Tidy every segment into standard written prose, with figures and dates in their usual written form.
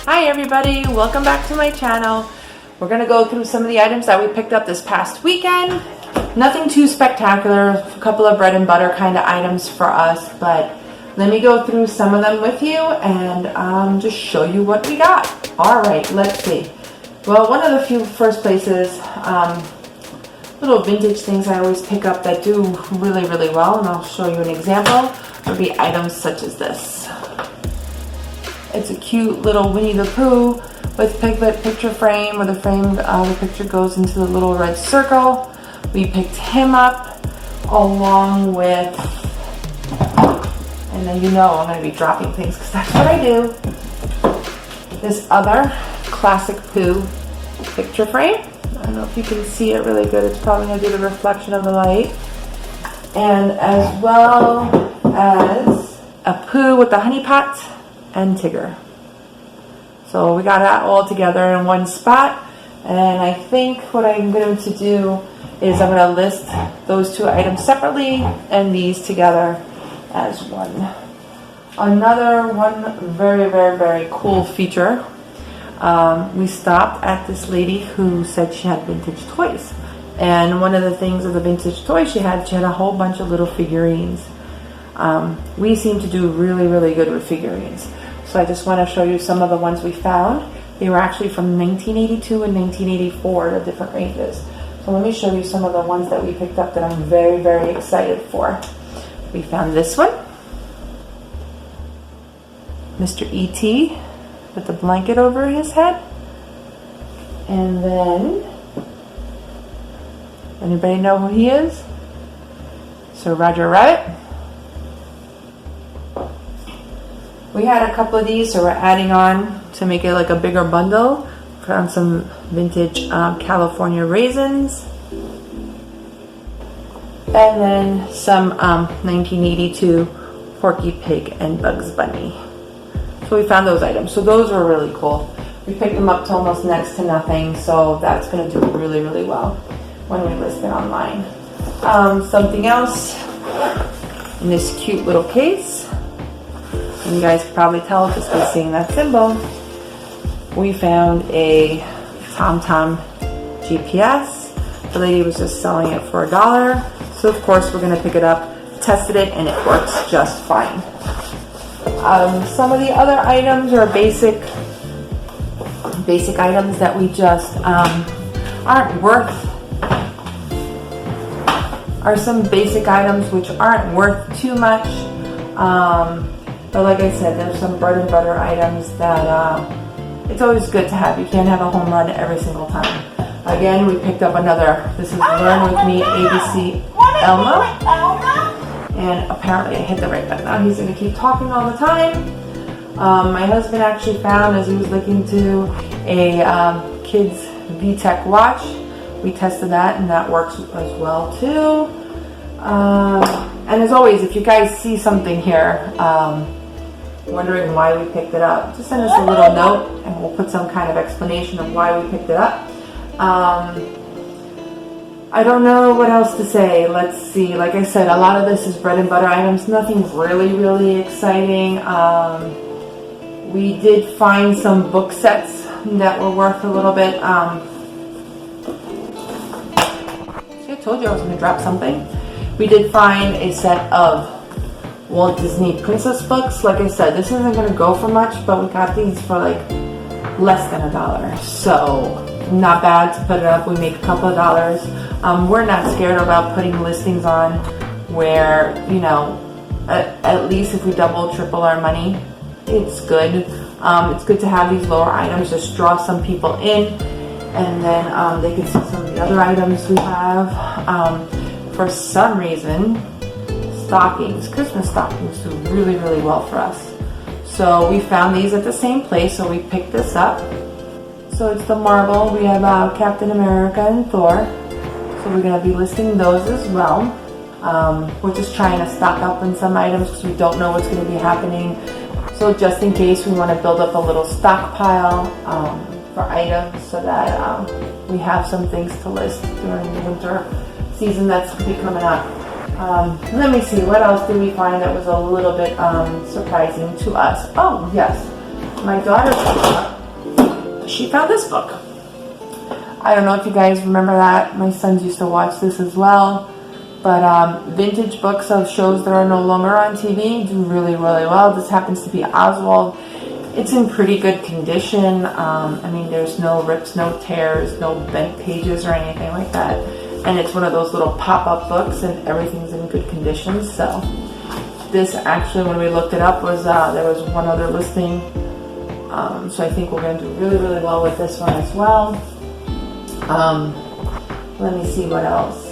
Hi everybody, welcome back to my channel. We're going to go through some of the items that we picked up this past weekend. Nothing too spectacular, a couple of bread and butter kind of items for us, but let me go through some of them with you and just show you what we got. Alright, let's see. Well, one of the first places, little vintage things I always pick up that do really well, and I'll show you an example, would be items such as this. It's a cute little Winnie the Pooh with Piglet picture frame, where the picture goes into the little red circle. We picked him up along with, and then you know I'm going to be dropping things because that's what I do, this other classic Pooh picture frame. I don't know if you can see it really good. It's probably going to do the reflection of the light. And as well as a Pooh with the honey pot and Tigger. So we got that all together in one spot, and I think what I'm going to do is I'm going to list those two items separately and these together as one. Another one very cool feature, we stopped at this lady who said she had vintage toys, and one of the things of the vintage toys she had a whole bunch of little figurines. We seem to do really good with figurines. So I just want to show you some of the ones we found. They were actually from 1982 and 1984, the different ranges. So let me show you some of the ones that we picked up that I'm very excited for. We found this one, Mr. E.T. with the blanket over his head. And then, anybody know who he is? Sir Roger Rabbit. We had a couple of these, so we're adding on to make it like a bigger bundle. Found some vintage California raisins. And then some 1982 Porky Pig and Bugs Bunny. So we found those items. So those were really cool. We picked them up to almost next to nothing, so that's going to do really well when we list it online. Something else in this cute little case. And you guys can probably tell just by seeing that symbol. We found a TomTom GPS. The lady was just selling it for $1. So of course we're going to pick it up, tested it, and it works just fine. Some of the other items are basic items that we just aren't worth. Are some basic items which aren't worth too much. But like I said, there's some bread and butter items that it's always good to have. You can't have a home run every single time. Again, we picked up another. This is Learn With Me ABC Elmo. And apparently I hit the right button. Now he's going to keep talking all the time. My husband actually found, as he was looking to, a kids VTech watch. We tested that and that works as well too. And as always, if you guys see something here, wondering why we picked it up, just send us a little note and we'll put some kind of explanation of why we picked it up. I don't know what else to say. Let's see. Like I said, a lot of this is bread and butter items. Nothing really exciting. We did find some book sets that were worth a little bit. See, I told you I was going to drop something. We did find a set of Walt Disney Princess books. Like I said, this isn't going to go for much, but we got these for like less than $1. So not bad to put it up. We make a couple of dollars. We're not scared about putting listings on where, you know, at least if we double, triple our money, it's good. It's good to have these lower items, just draw some people in, and then they can see some of the other items we have. For some reason, stockings, Christmas stockings do really well for us. So we found these at the same place, so we picked this up. So it's the marble. We have Captain America and Thor. So we're going to be listing those as well. We're just trying to stock up on some items because we don't know what's going to be happening. So just in case, we want to build up a little stockpile for items so that we have some things to list during the winter season that's going to be coming up. Let me see, what else did we find that was a little bit surprising to us? Oh yes, my daughter, she found this book. I don't know if you guys remember that. My sons used to watch this as well. But vintage books of shows that are no longer on TV do really well. This happens to be Oswald. It's in pretty good condition. I mean, there's no rips, no tears, no bent pages or anything like that. And it's one of those little pop-up books and everything's in good condition. So this actually, when we looked it up, was there was one other listing. So I think we're going to do really well with this one as well. Let me see what else.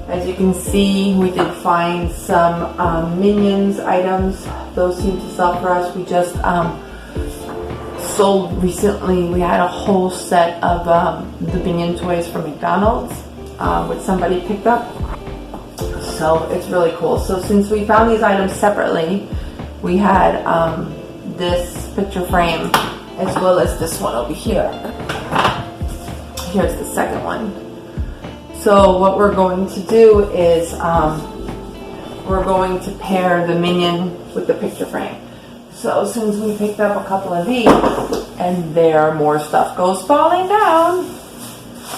As you can see, we did find some Minions items. Those seem to sell for us. We just sold recently. We had a whole set of the Minion toys from McDonald's, which somebody picked up. So it's really cool. So since we found these items separately, we had this picture frame as well as this one over here. Here's the second one. So what we're going to do is we're going to pair the Minion with the picture frame. So since we picked up a couple of these and there more stuff goes falling down,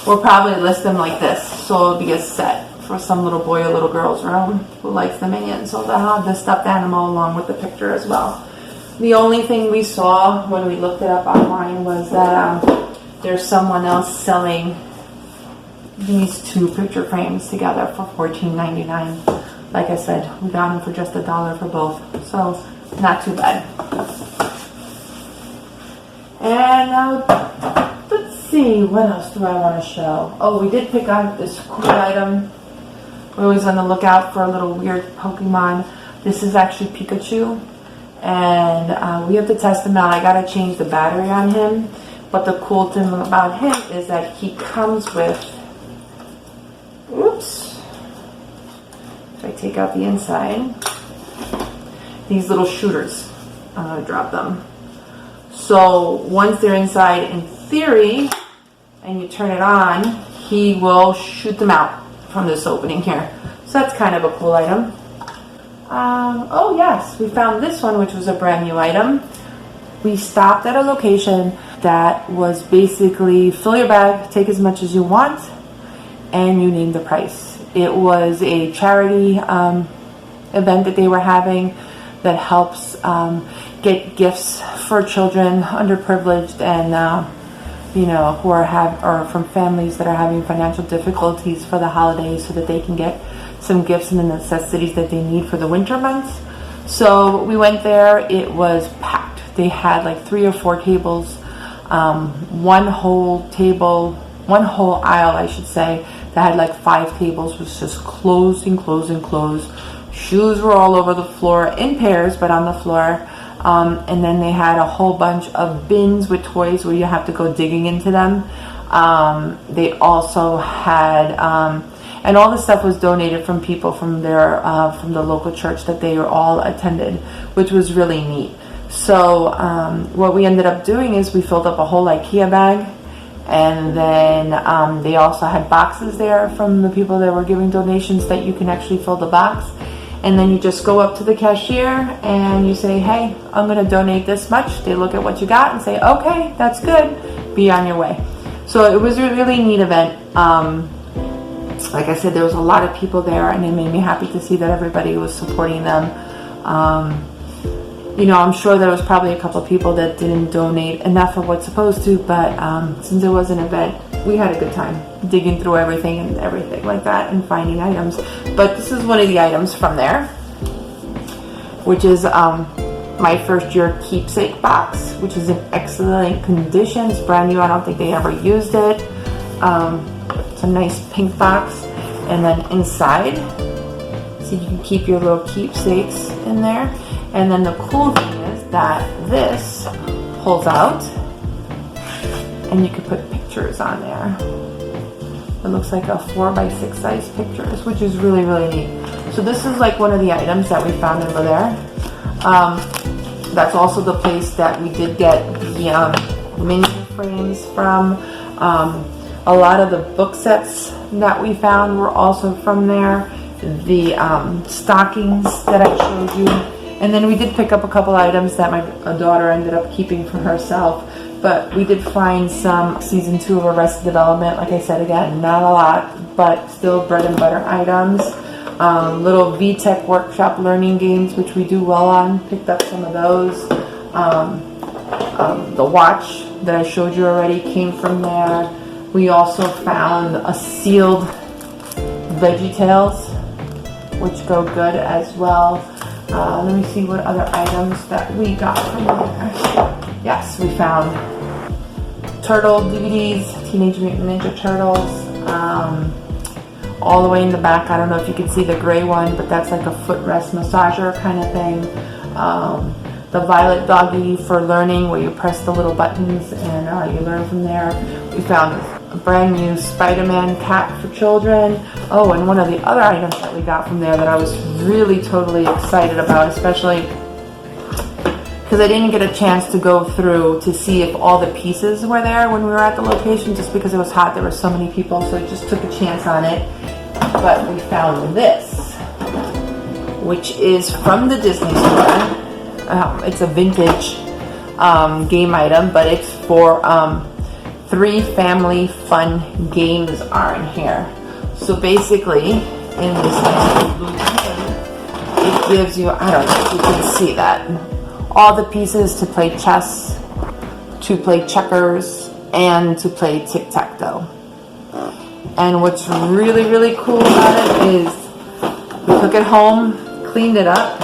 we'll probably list them like this. So it'll be a set for some little boy or little girl's room who likes the Minion. So they'll have the stuffed animal along with the picture as well. The only thing we saw when we looked it up online was that there's someone else selling these two picture frames together for $14.99. Like I said, we got them for just $1 for both, so not too bad. And let's see, what else do I want to show? Oh, we did pick up this cool item. We're always on the lookout for a little weird Pokemon. This is actually Pikachu, and we have to test him out. I gotta change the battery on him, but the cool thing about him is that he comes with, oops, if I take out the inside, these little shooters. I'm going to drop them. So once they're inside, in theory, and you turn it on, he will shoot them out from this opening here. So that's kind of a cool item. Oh yes, we found this one, which was a brand new item. We stopped at a location that was basically fill your bag, take as much as you want, and you name the price. It was a charity event that they were having that helps get gifts for children, underprivileged, and you know, who are from families that are having financial difficulties for the holidays, so that they can get some gifts and the necessities that they need for the winter months. So we went there. It was packed. They had like 3 or 4 tables, one whole aisle, I should say, that had like 5 tables, was just closed and closed and closed. Shoes were all over the floor, in pairs, but on the floor. And then they had a whole bunch of bins with toys where you have to go digging into them. They also had, and all this stuff was donated from people from their, from the local church that they all attended, which was really neat. So what we ended up doing is we filled up a whole IKEA bag, and then they also had boxes there from the people that were giving donations that you can actually fill the box. And then you just go up to the cashier and you say, hey, I'm going to donate this much. They look at what you got and say, okay, that's good. Be on your way. So it was a really neat event. Like I said, there was a lot of people there, and it made me happy to see that everybody was supporting them. You know, I'm sure there was probably a couple of people that didn't donate enough of what's supposed to, but since it was an event, we had a good time digging through everything and everything like that and finding items. But this is one of the items from there, which is my first year keepsake box, which is in excellent condition. It's brand new. I don't think they ever used it. It's a nice pink box, and then inside, so you can keep your little keepsakes in there. And then the cool thing is that this pulls out, and you can put pictures on there. It looks like a 4x6 size pictures, which is really, really neat. So this is like one of the items that we found over there. That's also the place that we did get the mini frames from. A lot of the book sets that we found were also from there. The stockings that I showed you. And then we did pick up a couple items that my daughter ended up keeping for herself. But we did find some season 2 of Arrested Development. Like I said, again, not a lot, but still bread and butter items. Little VTech workshop learning games, which we do well on. Picked up some of those. The watch that I showed you already came from there. We also found a sealed VeggieTales, which go good as well. Let me see what other items that we got from there. Yes, we found Turtle DVDs, Teenage Mutant Ninja Turtles. All the way in the back, I don't know if you can see the gray one, but that's like a footrest massager kind of thing. The Violet Doggy for learning, where you press the little buttons and you learn from there. We found a brand new Spider-Man cat for children. Oh, and one of the other items that we got from there that I was really totally excited about, especially because I didn't get a chance to go through to see if all the pieces were there when we were at the location, just because it was hot. There were so many people, so I just took a chance on it. But we found this, which is from the Disney store. It's a vintage game item, but it's for 3 family fun games are in here. So basically, in this nice blue tin, it gives you, I don't know if you can see that, all the pieces to play chess, to play checkers, and to play tic-tac-toe. And what's really, really cool about it is we took it home, cleaned it up.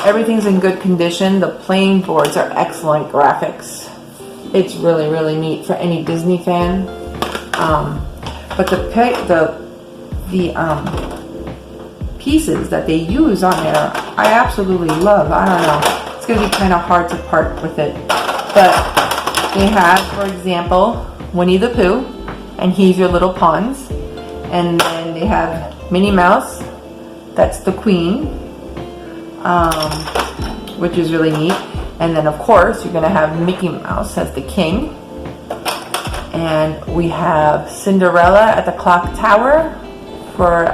Everything's in good condition. The playing boards are excellent graphics. It's really, really neat for any Disney fan. But the pieces that they use on there, I absolutely love. I don't know. It's going to be kind of hard to part with it. But they have, for example, Winnie the Pooh, and he's your little pawns. And then they have Minnie Mouse, that's the queen, which is really neat. And then, of course, you're going to have Mickey Mouse as the king. And we have Cinderella at the clock tower for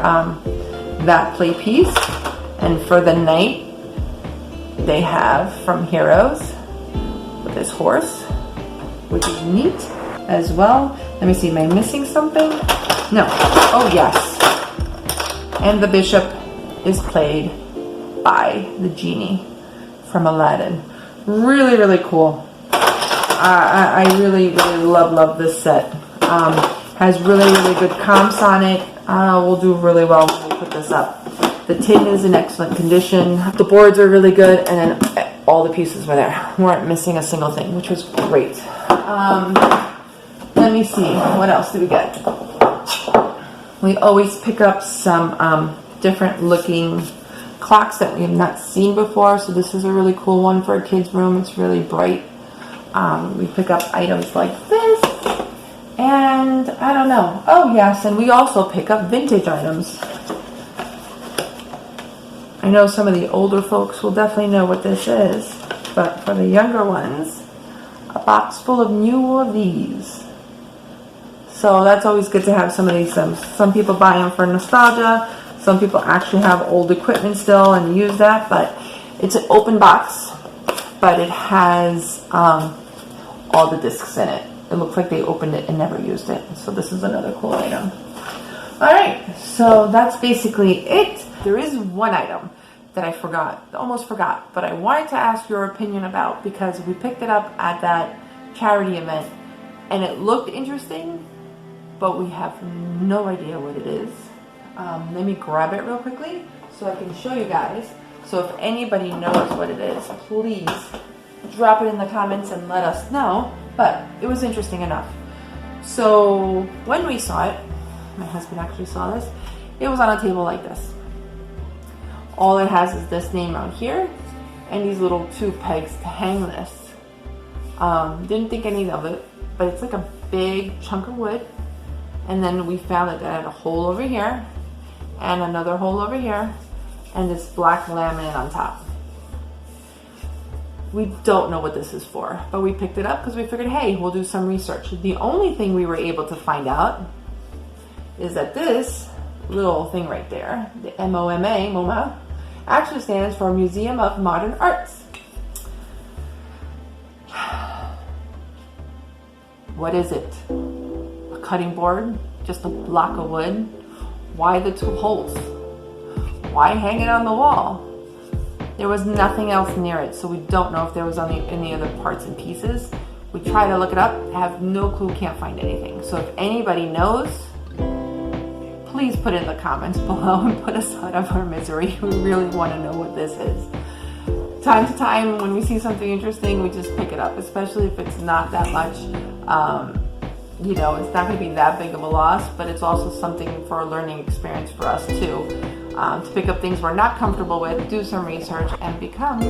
that play piece. And for the knight, they have from Heroes with his horse, which is neat as well. Let me see, am I missing something? No. Oh, yes. And the bishop is played by the genie from Aladdin. Really, really cool. I really, really love this set. Has really, really good comps on it. We'll do really well when we put this up. The tin is in excellent condition. The boards are really good, and then all the pieces were there. We weren't missing a single thing, which was great. Let me see, what else did we get? We always pick up some different looking clocks that we have not seen before. So this is a really cool one for a kid's room. It's really bright. We pick up items like this. And I don't know. Oh yes, and we also pick up vintage items. I know some of the older folks will definitely know what this is. But for the younger ones, a box full of new of these. So that's always good to have some of these. Some people buy them for nostalgia. Some people actually have old equipment still and use that. But it's an open box, but it has all the discs in it. It looks like they opened it and never used it. So this is another cool item. All right, so that's basically it. There is one item that I almost forgot, but I wanted to ask your opinion about because we picked it up at that charity event and it looked interesting, but we have no idea what it is. Let me grab it real quickly so I can show you guys. So if anybody knows what it is, please drop it in the comments and let us know. But it was interesting enough. So when we saw it, my husband actually saw this, it was on a table like this. All it has is this name out here and these little 2 pegs to hang this. Didn't think any of it, but it's like a big chunk of wood. And then we found that it had a hole over here and another hole over here and this black laminate on top. We don't know what this is for, but we picked it up because we figured, hey, we'll do some research. The only thing we were able to find out is that this little thing right there, the MoMA, actually stands for Museum of Modern Arts. What is it? A cutting board? Just a block of wood? Why the 2 holes? Why hang it on the wall? There was nothing else near it, so we don't know if there was any other parts and pieces. We tried to look it up, have no clue, can't find anything. So if anybody knows, please put it in the comments below and put us out of our misery. We really want to know what this is. Time to time, when we see something interesting, we just pick it up, especially if it's not that much. You know, it's not going to be that big of a loss, but it's also something for a learning experience for us too. To pick up things we're not comfortable with, do some research, and become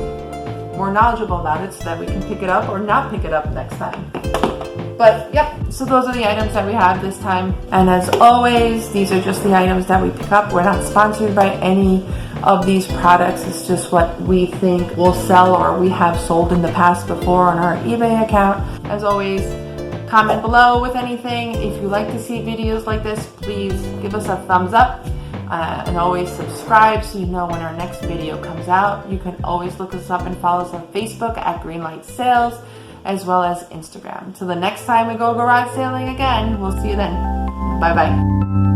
more knowledgeable about it so that we can pick it up or not pick it up next time. But yep, so those are the items that we have this time. And as always, these are just the items that we pick up. We're not sponsored by any of these products. It's just what we think will sell or we have sold in the past before on our eBay account. As always, comment below with anything. If you like to see videos like this, please give us a thumbs up. And always subscribe so you know when our next video comes out. You can always look us up and follow us on Facebook at Greenlight Sales, as well as Instagram. Till the next time we go garage sailing again, we'll see you then. Bye bye.